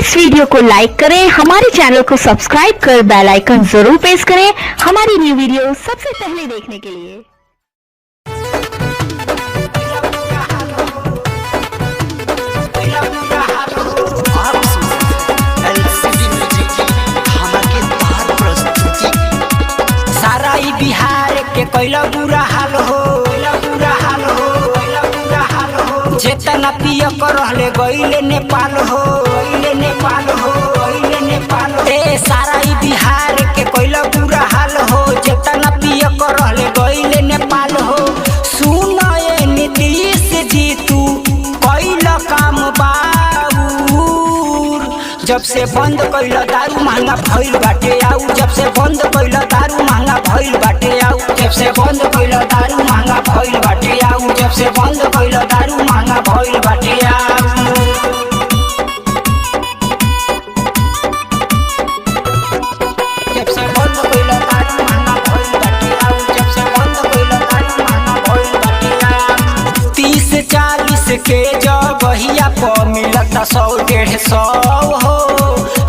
इस video को लाइक करें, हमारे चैनल को सब्सक्राइब कर बेल आइकन जरूर प्रेस करें हमारी न्यू वीडियो सबसे पहले देखने के लिए। सारा बिहार के कैला बुरा हाल हो, जेतना पिया कर रहले गईले नेपाल हो, ए सारा बिहार के कैला बुरा हाल हो, जेतना पिया कर रहले गईले नेपाल हो। सुन ए नीतीश जी तू कैला काम बाबूर, जब से बंद कैला दारू महंगा भइल बाटे आऊ, जब से बंद कैला दारू महंगा भइल बाटे आऊ, जब से बंद कैला दारू महंगा भइल बाटे आऊ, जब से बंद कैला दारू महंगा भइल बाटे आऊ। जब से बंद कैला दारू महंगा भइल बाटे आऊ, जब से बंद कैला दारू महंगा भइल बाटे आऊ। 30-40 के जगहिया पर मिलता 100-150 हो,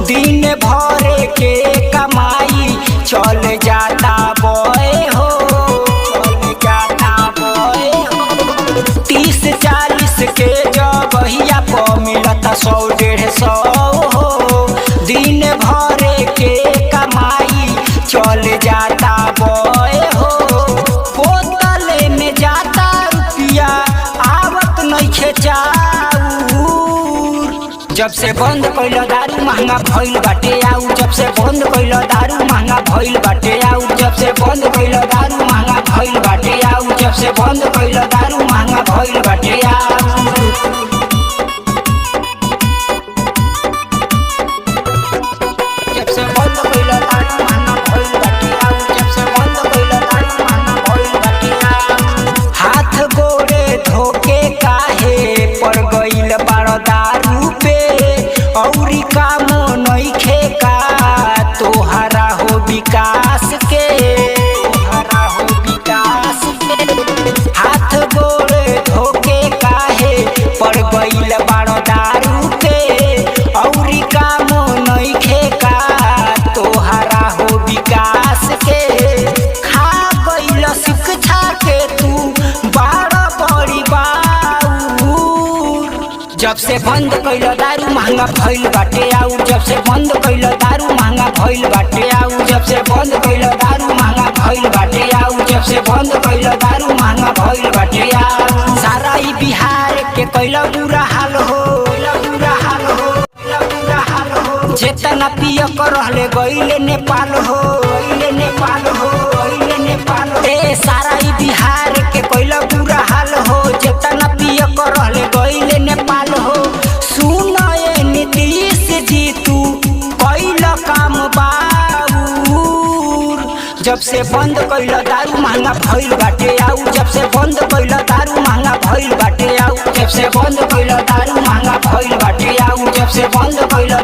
दिन भरे के कमाई चल जाता बोए हो, चल जाता बोए हो। 30-40 के जगहिया पर मिलता 100-150 हो, दिन भरे के कमाई चल जाता बोए हो। बोतल में जाता रुपया आवत नइखे चाउर, जब से बंद कैला दारू महंगा भइल बाटे आऊ, जब से बंद कैला दारू महंगा भइल बाटे आऊ, जब से बंद कैला दारू महंगा भइल बाटे आऊ, जब से बंद कैला दारू महंगा भइल बाटे आऊ। जब से बंद कैला दारू महंगा भइल बाटे आऊ, जब से बंद कैला दारू महंगा भइल बाटे आऊ। हाथ गोड़े धोके काहे पड़ गइल बाड़ दारू पे, औरी काम नइखे का तोहरा हो विकास के, तोहरा हो विकास के। हाथ गोड़े धोके काहे पड़ गइल बाड़ दारू पे, औरी काम नइखे का तोहरा हो विकास के। खा गइल शिक्षा के तू बड़ा बड़ी बाऊर, जब से बंद कैला दारू महंगा भइल बाटे आऊ, जब से बंद कैला दारू महंगा भइल बाटे आऊ, जब से बंद कैला दारू महंगा भइल बाटे आऊ, जब से बंद कैला दारू महंगा भइल बाटे आऊ। सारा बिहार के कैला बुरा हाल हो, जेतना पिया कर रहले गईले नेपाल हो, ए सारा बिहार के कैला बुरा हाल हो, जेतना पिया कर रहले गईले नेपाल हो। सुन ए नीतीश जी तू कैला काम बाबूर, जब से बंद कैला दारू महंगा भइल बाटे आऊ, जब से बंद कैला दारू महंगा भइल बाटे आऊ, जब से बंद कैला दारू महंगा भइल बाटे आऊ, जब से बंद कैला